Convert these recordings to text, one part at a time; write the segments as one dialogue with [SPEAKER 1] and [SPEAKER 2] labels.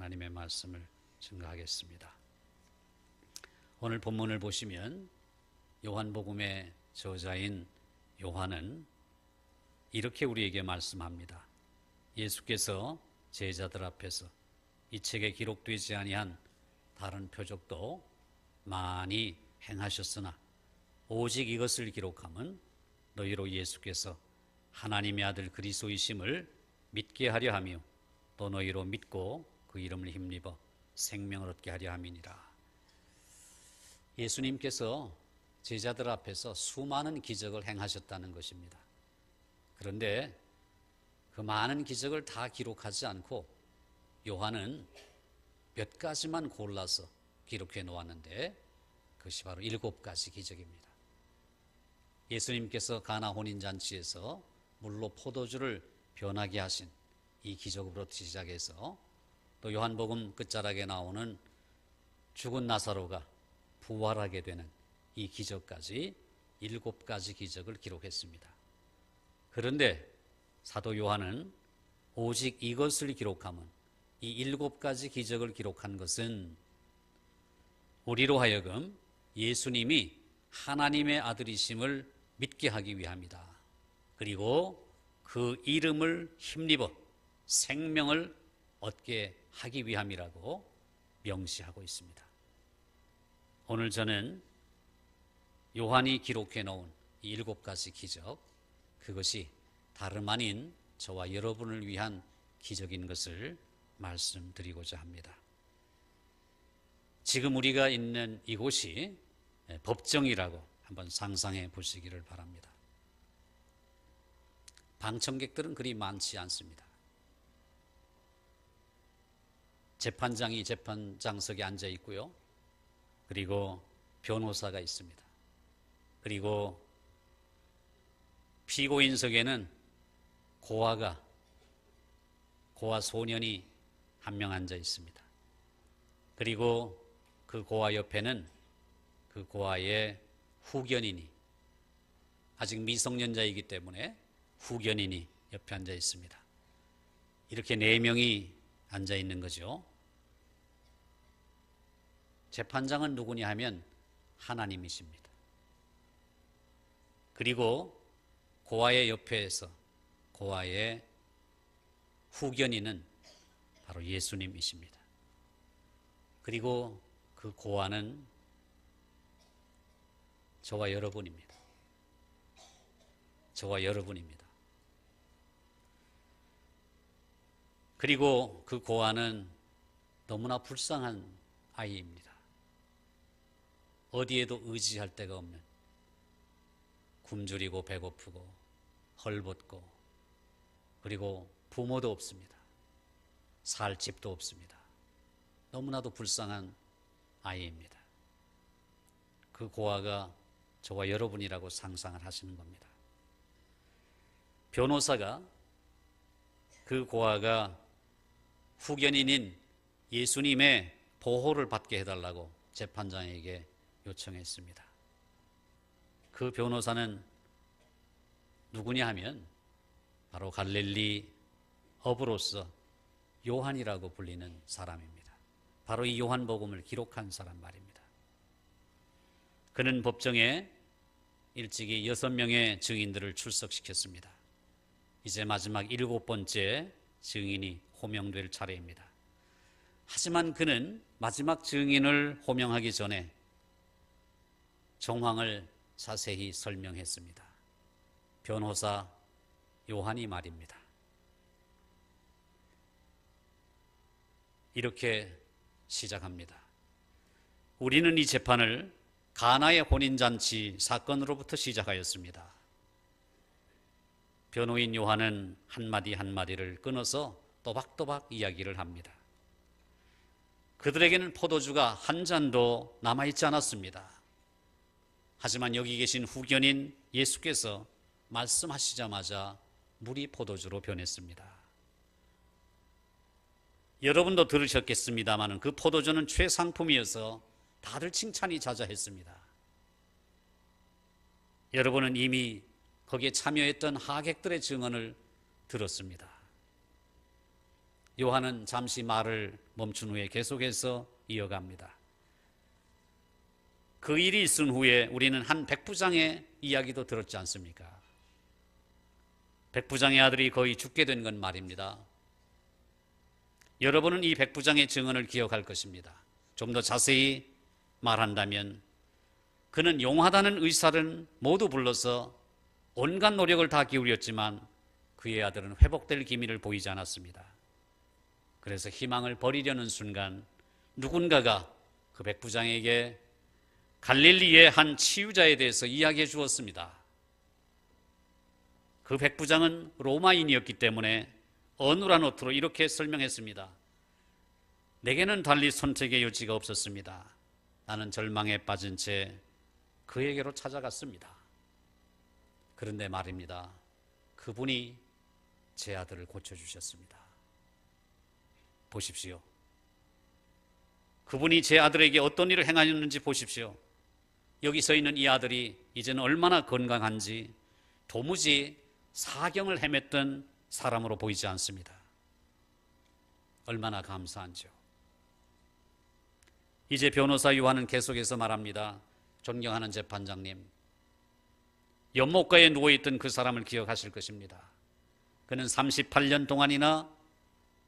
[SPEAKER 1] 하나님의 말씀을 증거하겠습니다. 오늘 본문을 보시면 요한복음의 저자인 요한은 이렇게 우리에게 말씀합니다. 예수께서 제자들 앞에서 이 책에 기록되지 아니한 다른 표적도 많이 행하셨으나 오직 이것을 기록함은 너희로 예수께서 하나님의 아들 그리스도이심을 믿게 하려 하며 또 너희로 믿고 그 이름을 힘입어 생명을 얻게 하려 함이니라. 예수님께서 제자들 앞에서 수많은 기적을 행하셨다는 것입니다. 그런데 그 많은 기적을 다 기록하지 않고 요한은 몇 가지만 골라서 기록해 놓았는데 그것이 바로 7가지 기적입니다. 예수님께서 가나 혼인잔치에서 물로 포도주를 변하게 하신 이 기적으로부터 시작해서 또 요한복음 끝자락에 나오는 죽은 나사로가 부활하게 되는 이 기적까지 7가지 기적을 기록했습니다. 그런데 사도 요한은 오직 이것을 기록함은 이 7가지 기적을 기록한 것은 우리로 하여금 예수님이 하나님의 아들이심을 믿게 하기 위함이다. 그리고 그 이름을 힘입어 생명을 얻게 하기 위함이라고 명시하고 있습니다. 오늘 저는 요한이 기록해 놓은 이 7가지 기적, 그것이 다름 아닌 저와 여러분을 위한 기적인 것을 말씀드리고자 합니다. 지금 우리가 있는 이곳이 법정이라고 한번 상상해 보시기를 바랍니다. 방청객들은 그리 많지 않습니다. 재판장이 재판장석에 앉아 있고요. 그리고 변호사가 있습니다. 그리고 피고인석에는 고아 소년이 한 명 앉아 있습니다. 그리고 그 고아 옆에는 그 고아의 후견인이, 아직 미성년자이기 때문에 후견인이 옆에 앉아 있습니다. 이렇게 4명이 앉아 있는 거죠. 재판장은 누구냐 하면 하나님이십니다. 그리고 고아의 옆에서 고아의 후견인은 바로 예수님이십니다. 그리고 그 고아는 저와 여러분입니다. 저와 여러분입니다. 그리고 그 고아는 너무나 불쌍한 아이입니다. 어디에도 의지할 데가 없는, 굶주리고 배고프고 헐벗고, 그리고 부모도 없습니다. 살 집도 없습니다. 너무나도 불쌍한 아이입니다. 그 고아가 저와 여러분이라고 상상을 하시는 겁니다. 변호사가 그 고아가 후견인인 예수님의 보호를 받게 해달라고 재판장에게 요청했습니다. 그 변호사는 누구냐 하면 바로 갈릴리 어부로서 요한이라고 불리는 사람입니다. 바로 이 요한복음을 기록한 사람 말입니다. 그는 법정에 일찍이 6명의 증인들을 출석시켰습니다. 이제 마지막 7번째 증인이 호명될 차례입니다. 하지만 그는 마지막 증인을 호명하기 전에 정황을 자세히 설명했습니다. 변호사 요한이 말입니다. 이렇게 시작합니다. 우리는 이 재판을 가나의 혼인잔치 사건으로부터 시작하였습니다. 변호인 요한은 한마디 한마디를 끊어서 또박또박 이야기를 합니다. 그들에게는 포도주가 한 잔도 남아있지 않았습니다. 하지만 여기 계신 후견인 예수께서 말씀하시자마자 물이 포도주로 변했습니다. 여러분도 들으셨겠습니다만 그 포도주는 최상품이어서 다들 칭찬이 자자했습니다. 여러분은 이미 거기에 참여했던 하객들의 증언을 들었습니다. 요한은 잠시 말을 멈춘 후에 계속해서 이어갑니다. 그 일이 있은 후에 우리는 한 백부장의 이야기도 들었지 않습니까? 백부장의 아들이 거의 죽게 된 건 말입니다. 여러분은 이 백부장의 증언을 기억할 것입니다. 좀 더 자세히 말한다면 그는 용하다는 의사를 모두 불러서 온갖 노력을 다 기울였지만 그의 아들은 회복될 기미를 보이지 않았습니다. 그래서 희망을 버리려는 순간 누군가가 그 백부장에게 갈릴리의 한 치유자에 대해서 이야기해 주었습니다. 그 백부장은 로마인이었기 때문에 어눌한 어투로 이렇게 설명했습니다. 내게는 달리 선택의 여지가 없었습니다. 나는 절망에 빠진 채 그에게로 찾아갔습니다. 그런데 말입니다. 그분이 제 아들을 고쳐주셨습니다. 보십시오. 그분이 제 아들에게 어떤 일을 행하셨는지 보십시오. 여기 서 있는 이 아들이 이제는 얼마나 건강한지 도무지 사경을 헤맸던 사람으로 보이지 않습니다. 얼마나 감사한지요. 이제 변호사 요한은 계속해서 말합니다. 존경하는 재판장님, 연못가에 누워있던 그 사람을 기억하실 것입니다. 그는 38년 동안이나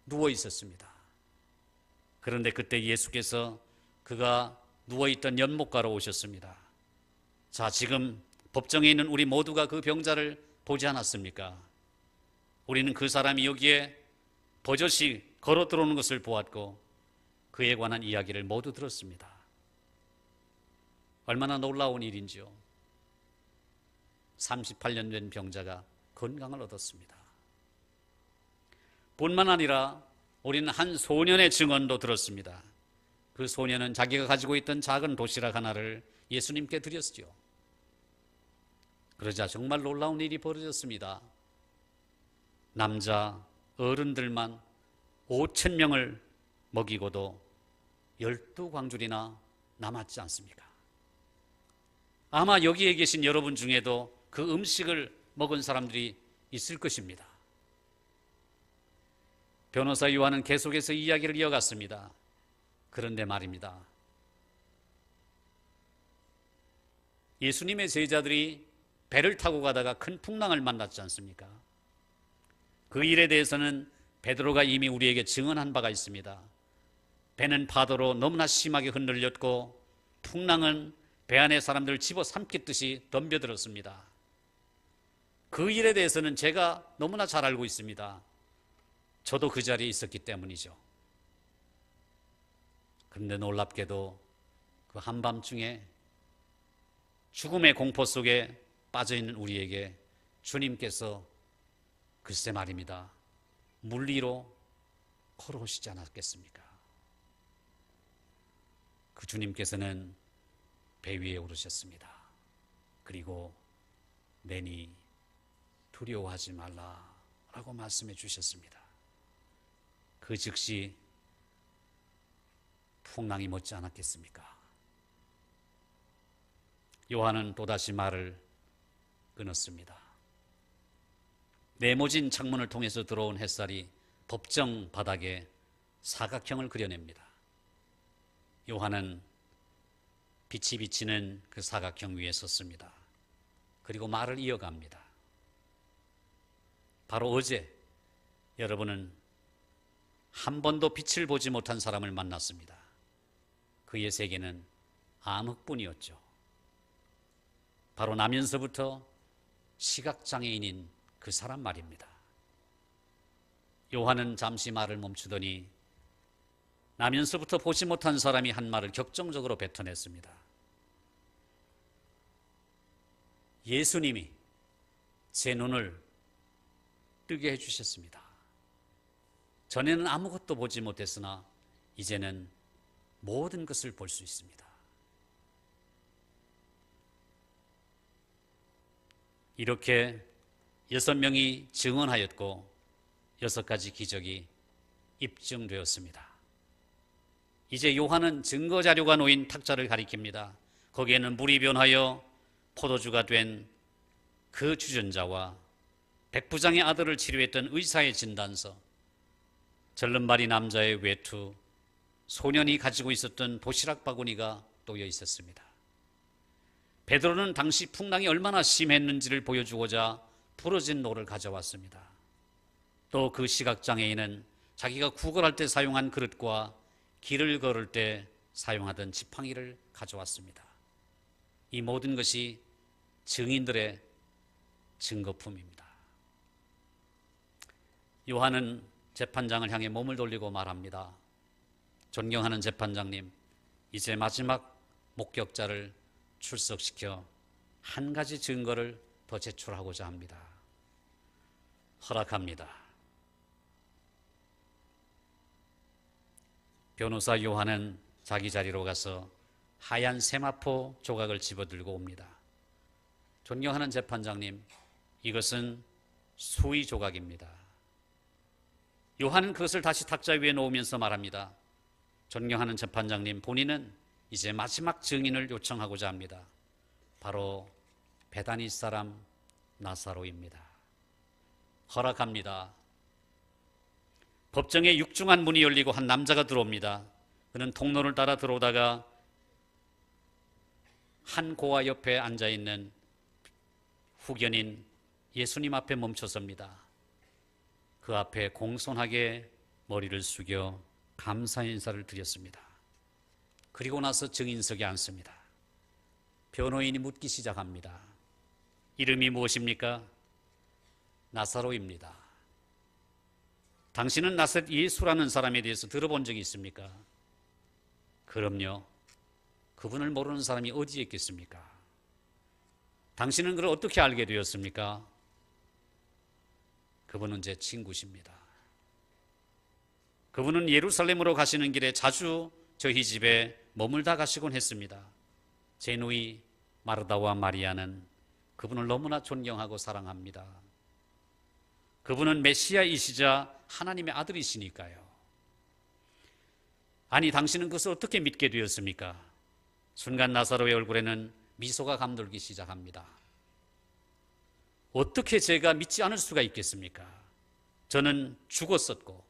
[SPEAKER 1] 누워 있었습니다. 그런데 그때 예수께서 그가 누워있던 연못가로 오셨습니다. 자, 지금 법정에 있는 우리 모두가 그 병자를 보지 않았습니까? 우리는 그 사람이 여기에 버젓이 걸어 들어오는 것을 보았고 그에 관한 이야기를 모두 들었습니다. 얼마나 놀라운 일인지요. 38년 된 병자가 건강을 얻었습니다. 뿐만 아니라 우리는 한 소년의 증언도 들었습니다. 그 소년은 자기가 가지고 있던 작은 도시락 하나를 예수님께 드렸죠. 그러자 정말 놀라운 일이 벌어졌습니다. 남자 어른들만 5,000명을 먹이고도 12광줄이나 남았지 않습니까? 아마 여기에 계신 여러분 중에도 그 음식을 먹은 사람들이 있을 것입니다. 변호사 요한은 계속해서 이야기를 이어갔습니다. 그런데 말입니다. 예수님의 제자들이 배를 타고 가다가 큰 풍랑을 만났지 않습니까? 그 일에 대해서는 베드로가 이미 우리에게 증언한 바가 있습니다. 배는 파도로 너무나 심하게 흔들렸고 풍랑은 배 안의 사람들을 집어삼키듯이 덤벼들었습니다. 그 일에 대해서는 제가 너무나 잘 알고 있습니다. 저도 그 자리에 있었기 때문이죠. 그런데 놀랍게도 그 한밤중에 죽음의 공포 속에 빠져있는 우리에게 주님께서 글쎄 말입니다. 물 위로 걸어오시지 않았겠습니까? 그 주님께서는 배 위에 오르셨습니다. 그리고 내니 두려워하지 말라라고 말씀해 주셨습니다. 그 즉시 풍랑이 멎지 않았겠습니까? 요한은 또다시 말을 끊었습니다. 네모진 창문을 통해서 들어온 햇살이 법정 바닥에 사각형을 그려냅니다. 요한은 빛이 비치는 그 사각형 위에 섰습니다. 그리고 말을 이어갑니다. 바로 어제 여러분은 한 번도 빛을 보지 못한 사람을 만났습니다. 그의 세계는 암흑뿐이었죠. 바로 나면서부터 시각장애인인 그 사람 말입니다. 요한은 잠시 말을 멈추더니 나면서부터 보지 못한 사람이 한 말을 격정적으로 뱉어냈습니다. 예수님이 제 눈을 뜨게 해주셨습니다. 전에는 아무것도 보지 못했으나 이제는 모든 것을 볼 수 있습니다. 이렇게 6명이 증언하였고 6가지 기적이 입증되었습니다. 이제 요한은 증거자료가 놓인 탁자를 가리킵니다. 거기에는 물이 변하여 포도주가 된 그 주전자와 백부장의 아들을 치료했던 의사의 진단서, 절름발이 남자의 외투, 소년이 가지고 있었던 도시락 바구니가 놓여 있었습니다. 베드로는 당시 풍랑이 얼마나 심했는지를 보여주고자 부러진 노를 가져왔습니다. 또 그 시각장애인은 자기가 구걸할 때 사용한 그릇과 길을 걸을 때 사용하던 지팡이를 가져왔습니다. 이 모든 것이 증인들의 증거품입니다. 요한은 재판장을 향해 몸을 돌리고 말합니다. 존경하는 재판장님, 이제 마지막 목격자를 출석시켜 한 가지 증거를 더 제출하고자 합니다. 허락합니다. 변호사 요한은 자기 자리로 가서 하얀 세마포 조각을 집어들고 옵니다. 존경하는 재판장님, 이것은 수의 조각입니다. 요한은 그것을 다시 탁자 위에 놓으면서 말합니다. 존경하는 재판장님, 본인은 이제 마지막 증인을 요청하고자 합니다. 바로 베다니 사람 나사로입니다. 허락합니다. 법정에 육중한 문이 열리고 한 남자가 들어옵니다. 그는 통로를 따라 들어오다가 한 고아 옆에 앉아있는 후견인 예수님 앞에 멈춰섭니다. 그 앞에 공손하게 머리를 숙여 감사 인사를 드렸습니다. 그리고 나서 증인석에 앉습니다. 변호인이 묻기 시작합니다. 이름이 무엇입니까? 나사로입니다. 당신은 나사렛 예수라는 사람에 대해서 들어본 적이 있습니까? 그럼요. 그분을 모르는 사람이 어디에 있겠습니까? 당신은 그를 어떻게 알게 되었습니까? 그분은 제 친구십니다. 그분은 예루살렘으로 가시는 길에 자주 저희 집에 머물다 가시곤 했습니다. 제 누이 마르다와 마리아는 그분을 너무나 존경하고 사랑합니다. 그분은 메시아이시자 하나님의 아들이시니까요. 아니, 당신은 그것을 어떻게 믿게 되었습니까? 순간 나사로의 얼굴에는 미소가 감돌기 시작합니다. 어떻게 제가 믿지 않을 수가 있겠습니까? 저는 죽었었고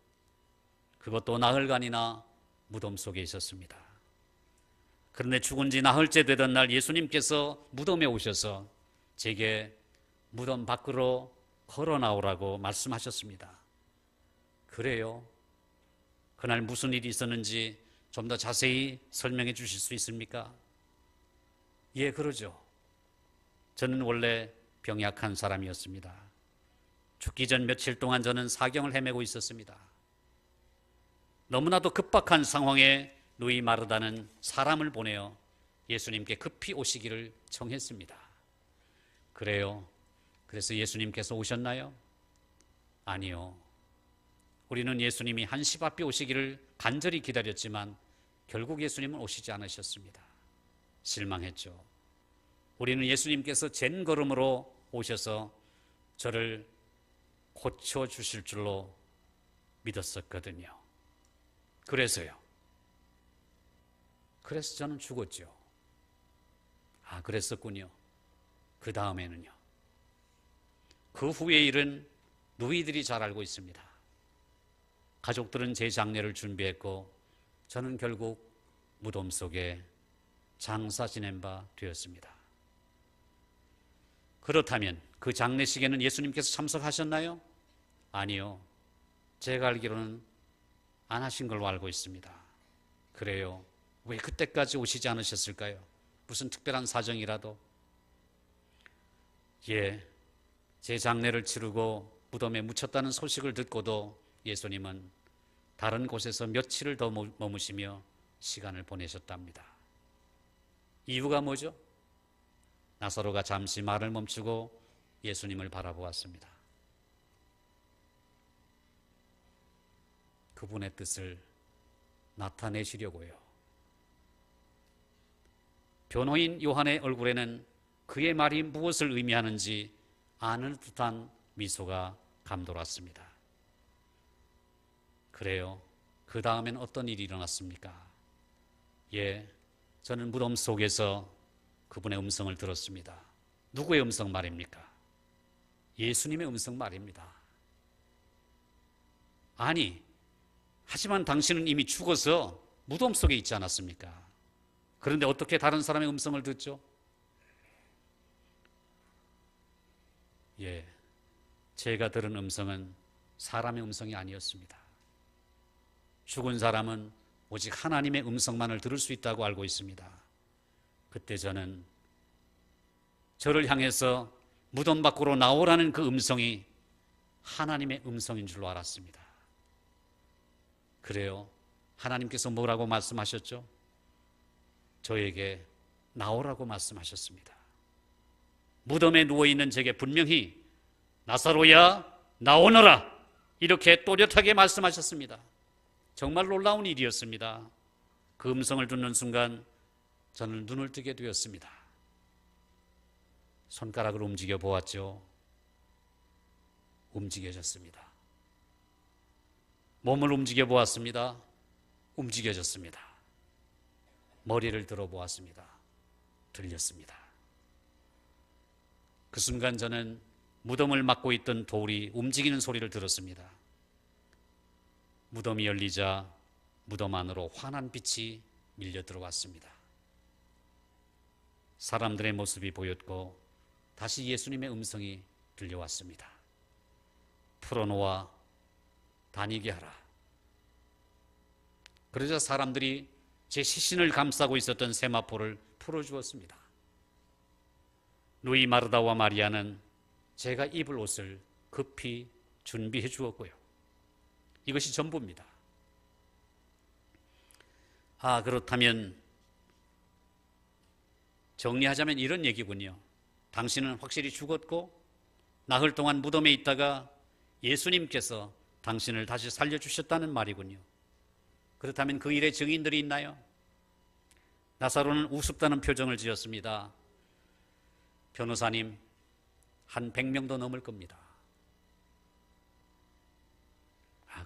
[SPEAKER 1] 그것도 나흘간이나 무덤 속에 있었습니다. 그런데 죽은 지 나흘째 되던 날 예수님께서 무덤에 오셔서 제게 무덤 밖으로 걸어 나오라고 말씀하셨습니다. 그래요? 그날 무슨 일이 있었는지 좀 더 자세히 설명해 주실 수 있습니까? 예, 그러죠. 저는 원래 병약한 사람이었습니다. 죽기 전 며칠 동안 저는 사경을 헤매고 있었습니다. 너무나도 급박한 상황에 누이 마르다는 사람을 보내어 예수님께 급히 오시기를 청했습니다. 그래요? 그래서 예수님께서 오셨나요? 아니요. 우리는 예수님이 한시 앞에 오시기를 간절히 기다렸지만 결국 예수님은 오시지 않으셨습니다. 실망했죠. 우리는 예수님께서 젠 걸음으로 오셔서 저를 고쳐주실 줄로 믿었었거든요. 그래서 저는 죽었죠. 아, 그랬었군요. 그 다음에는요. 그 후의 일은 누이들이 잘 알고 있습니다. 가족들은 제 장례를 준비했고 저는 결국 무덤 속에 장사 지낸 바 되었습니다. 그렇다면 그 장례식에는 예수님께서 참석하셨나요? 아니요. 제가 알기로는 안 하신 걸로 알고 있습니다. 그래요? 왜 그때까지 오시지 않으셨을까요? 무슨 특별한 사정이라도? 예, 제 장례를 치르고 무덤에 묻혔다는 소식을 듣고도 예수님은 다른 곳에서 며칠을 더 머무시며 시간을 보내셨답니다. 이유가 뭐죠? 나사로가 잠시 말을 멈추고 예수님을 바라보았습니다. 그분의 뜻을 나타내시려고요. 변호인 요한의 얼굴에는 그의 말이 무엇을 의미하는지 아는 듯한 미소가 감돌았습니다. 그래요. 그 다음엔 어떤 일이 일어났습니까? 예, 저는 무덤 속에서 그분의 음성을 들었습니다. 누구의 음성 말입니까? 예수님의 음성 말입니다. 아니, 하지만 당신은 이미 죽어서 무덤 속에 있지 않았습니까? 그런데 어떻게 다른 사람의 음성을 듣죠? 예, 제가 들은 음성은 사람의 음성이 아니었습니다. 죽은 사람은 오직 하나님의 음성만을 들을 수 있다고 알고 있습니다. 그때 저는 저를 향해서 무덤 밖으로 나오라는 그 음성이 하나님의 음성인 줄로 알았습니다. 그래요. 하나님께서 뭐라고 말씀하셨죠? 저에게 나오라고 말씀하셨습니다. 무덤에 누워있는 제게 분명히 나사로야 나오너라 이렇게 또렷하게 말씀하셨습니다. 정말 놀라운 일이었습니다. 그 음성을 듣는 순간 저는 눈을 뜨게 되었습니다. 손가락을 움직여 보았죠. 움직여졌습니다. 몸을 움직여 보았습니다. 움직여졌습니다. 머리를 들어 보았습니다. 들렸습니다. 그 순간 저는 무덤을 막고 있던 돌이 움직이는 소리를 들었습니다. 무덤이 열리자 무덤 안으로 환한 빛이 밀려 들어왔습니다. 사람들의 모습이 보였고 다시 예수님의 음성이 들려왔습니다. 풀어놓아 다니게 하라. 그러자 사람들이 제 시신을 감싸고 있었던 세마포를 풀어주었습니다. 루이 마르다와 마리아는 제가 입을 옷을 급히 준비해 주었고요. 이것이 전부입니다. 그렇다면 정리하자면 이런 얘기군요. 당신은 확실히 죽었고 나흘 동안 무덤에 있다가 예수님께서 당신을 다시 살려주셨다는 말이군요. 그렇다면 그 일의 증인들이 있나요? 나사로는 우습다는 표정을 지었습니다. 변호사님, 한 100명도 넘을 겁니다.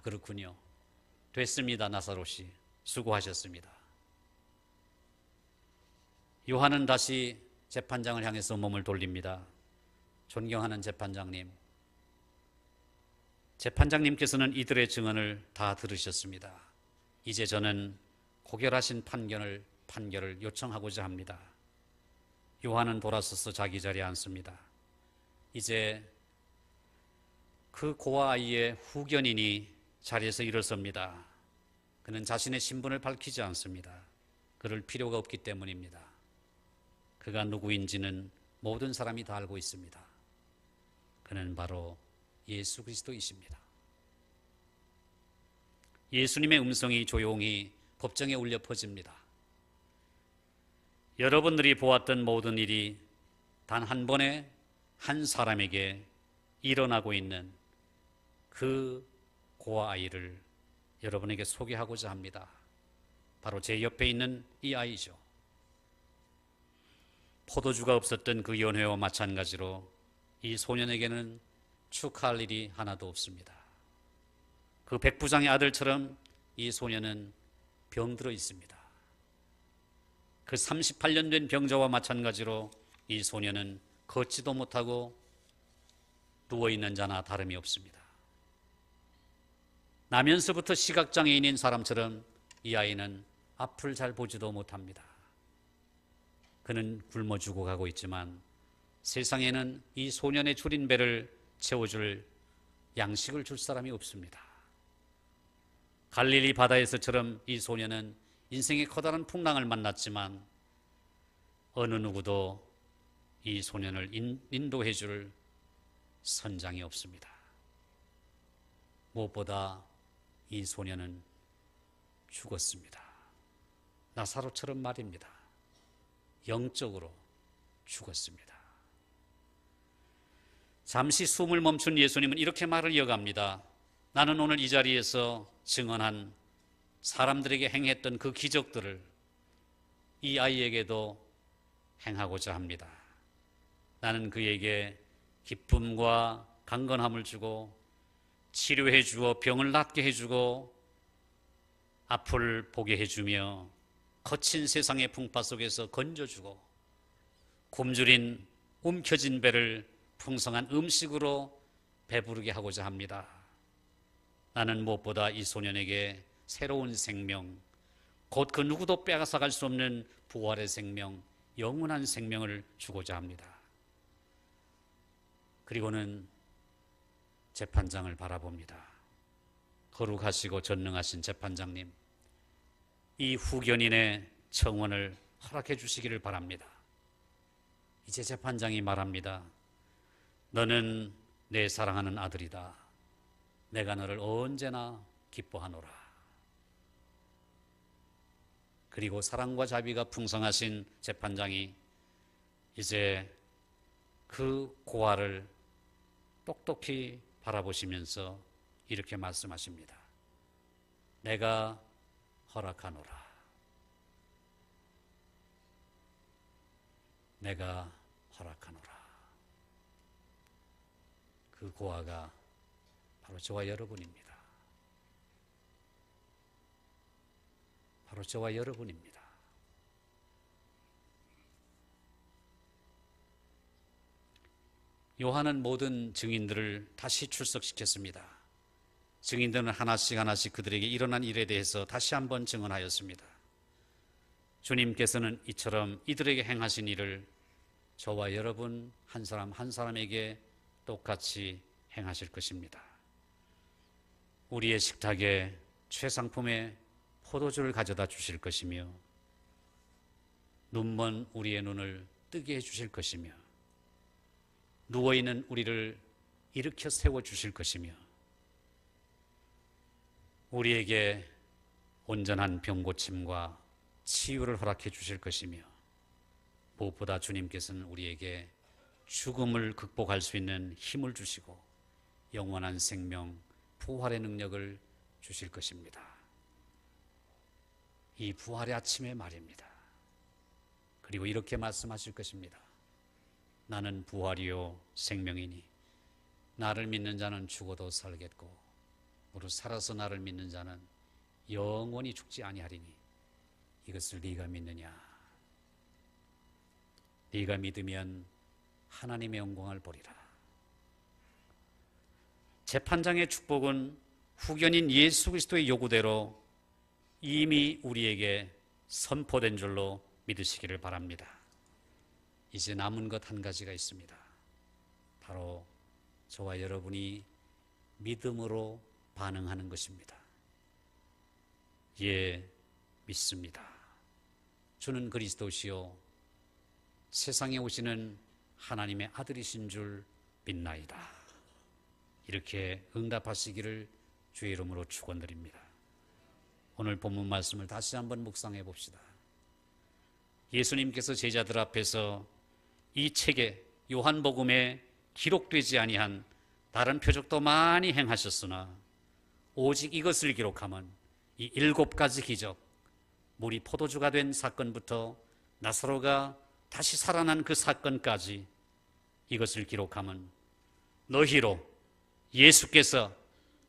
[SPEAKER 1] 그렇군요. 됐습니다. 나사로 씨, 수고하셨습니다. 요한은 다시 재판장을 향해서 몸을 돌립니다. 존경하는 재판장님, 재판장님께서는 이들의 증언을 다 들으셨습니다. 이제 저는 고결하신 판결을 요청하고자 합니다. 요한은 돌아서서 자기 자리에 앉습니다. 이제 그 고아 아이의 후견인이 자리에서 일어섭니다. 그는 자신의 신분을 밝히지 않습니다. 그럴 필요가 없기 때문입니다. 그가 누구인지는 모든 사람이 다 알고 있습니다. 그는 바로 예수 그리스도이십니다. 예수님의 음성이 조용히 법정에 울려 퍼집니다. 여러분들이 보았던 모든 일이 단 한 번에 한 사람에게 일어나고 있는 그 고아 아이를 여러분에게 소개하고자 합니다. 바로 제 옆에 있는 이 아이죠. 포도주가 없었던 그 연회와 마찬가지로 이 소년에게는 축하할 일이 하나도 없습니다. 그 백부장의 아들처럼 이 소년은 병들어 있습니다. 그 38년 된 병자와 마찬가지로 이 소년은 걷지도 못하고 누워있는 자나 다름이 없습니다. 나면서부터 시각장애인인 사람처럼 이 아이는 앞을 잘 보지도 못합니다. 그는 굶어 죽어가고 있지만 세상에는 이 소년의 줄인 배를 채워줄 양식을 줄 사람이 없습니다. 갈릴리 바다에서처럼 이 소년은 인생의 커다란 풍랑을 만났지만 어느 누구도 이 소년을 인도해 줄 선장이 없습니다. 무엇보다 이 소년은 죽었습니다. 나사로처럼 말입니다. 영적으로 죽었습니다. 잠시 숨을 멈춘 예수님은 이렇게 말을 이어갑니다. 나는 오늘 이 자리에서 증언한 사람들에게 행했던 그 기적들을 이 아이에게도 행하고자 합니다. 나는 그에게 기쁨과 강건함을 주고 치료해 주어 병을 낫게 해주고 앞을 보게 해주며 거친 세상의 풍파 속에서 건져주고 굶주린 움켜진 배를 풍성한 음식으로 배부르게 하고자 합니다. 나는 무엇보다 이 소년에게 새로운 생명, 곧 그 누구도 빼앗아갈 수 없는 부활의 생명, 영원한 생명을 주고자 합니다. 그리고는 재판장을 바라봅니다. 거룩하시고 전능하신 재판장님, 이 후견인의 청원을 허락해 주시기를 바랍니다. 이제 재판장이 말합니다. 너는 내 사랑하는 아들이다. 내가 너를 언제나 기뻐하노라. 그리고 사랑과 자비가 풍성하신 재판장이 이제 그 고아를 똑똑히 바라보시면서 이렇게 말씀하십니다. 내가 허락하노라. 내가 허락하노라. 그 고아가 바로 저와 여러분입니다. 바로 저와 여러분입니다. 요한은 모든 증인들을 다시 출석시켰습니다. 증인들은 하나씩 하나씩 그들에게 일어난 일에 대해서 다시 한번 증언하였습니다. 주님께서는 이처럼 이들에게 행하신 일을 저와 여러분 한 사람 한 사람에게 똑같이 행하실 것입니다. 우리의 식탁에 최상품의 포도주를 가져다 주실 것이며 눈먼 우리의 눈을 뜨게 해주실 것이며 누워있는 우리를 일으켜 세워주실 것이며 우리에게 온전한 병고침과 치유를 허락해 주실 것이며 무엇보다 주님께서는 우리에게 죽음을 극복할 수 있는 힘을 주시고 영원한 생명, 부활의 능력을 주실 것입니다. 이 부활의 아침의 말입니다. 그리고 이렇게 말씀하실 것입니다. 나는 부활이요 생명이니 나를 믿는 자는 죽어도 살겠고 무릇 살아서 나를 믿는 자는 영원히 죽지 아니하리니 이것을 네가 믿느냐? 네가 믿으면 하나님의 영광을 보리라. 재판장의 축복은 후견인 예수 그리스도의 요구대로 이미 우리에게 선포된 줄로 믿으시기를 바랍니다. 이제 남은 것 한 가지가 있습니다. 바로 저와 여러분이 믿음으로 반응하는 것입니다. 예, 믿습니다. 주는 그리스도시요 세상에 오시는 하나님의 아들이신 줄 믿나이다. 이렇게 응답하시기를 주의 이름으로 축원드립니다. 오늘 본문 말씀을 다시 한번 묵상해 봅시다. 예수님께서 제자들 앞에서 이 책에 요한복음에 기록되지 아니한 다른 표적도 많이 행하셨으나 오직 이것을 기록하면 이 7가지 기적, 물이 포도주가 된 사건부터 나사로가 다시 살아난 그 사건까지 이것을 기록하면 너희로 예수께서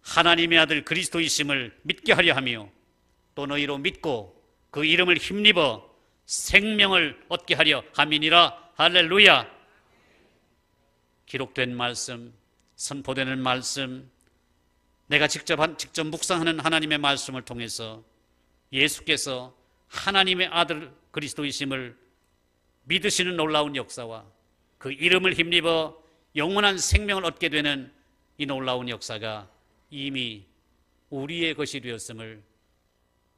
[SPEAKER 1] 하나님의 아들 그리스도이심을 믿게 하려 하며 또 너희로 믿고 그 이름을 힘입어 생명을 얻게 하려 함이니라. 할렐루야. 기록된 말씀, 선포되는 말씀, 내가 직접 묵상하는 하나님의 말씀을 통해서 예수께서 하나님의 아들 그리스도이심을 믿으시는 놀라운 역사와 그 이름을 힘입어 영원한 생명을 얻게 되는 이 놀라운 역사가 이미 우리의 것이 되었음을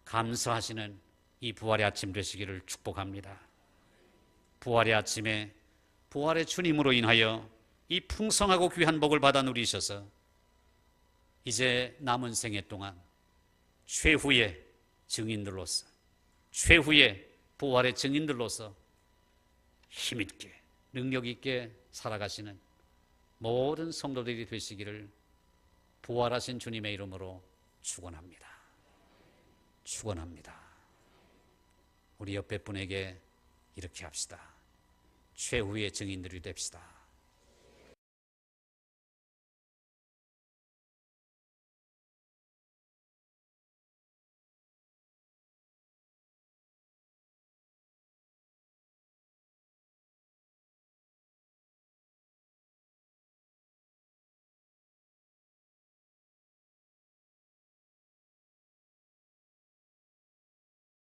[SPEAKER 1] 감사하시는 이 부활의 아침 되시기를 축복합니다. 부활의 아침에 부활의 주님으로 인하여 이 풍성하고 귀한 복을 받아 누리셔서 이제 남은 생애 동안 최후의 증인들로서, 최후의 부활의 증인들로서 힘있게 능력있게 살아가시는 모든 성도들이 되시기를 부활하신 주님의 이름으로 축원합니다. 축원합니다. 우리 옆에 분에게 이렇게 합시다. 최후의 증인들이 됩시다.